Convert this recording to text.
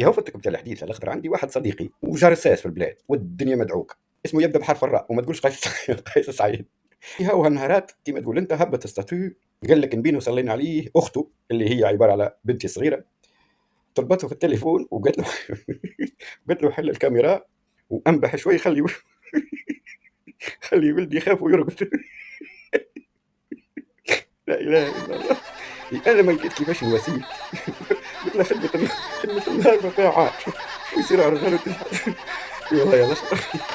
يا فتك بتاع الحديث على خاطر عندي واحد صديقي وجرساس في البلاد والدنيا مدعوكه. اسمه يبدا بحرف الراء وما تقولش قيس. قيس سعيد. هو النهارات كيما تقول انت هبط ستاتيو، قال لك نبينو صلينا عليه اخته اللي هي عباره على بنتي صغيره، طلبته في التليفون وقالت له قالت له حل الكاميرا وانبح شوي خلي خلي ولدي يخاف ويرقد. لا اله الا الله. انا ما لقيت كيفاش نواسيه. قلت له خدمه النهار ما فيها عاد يصير على الرجال وتشحت. والله يا لطف.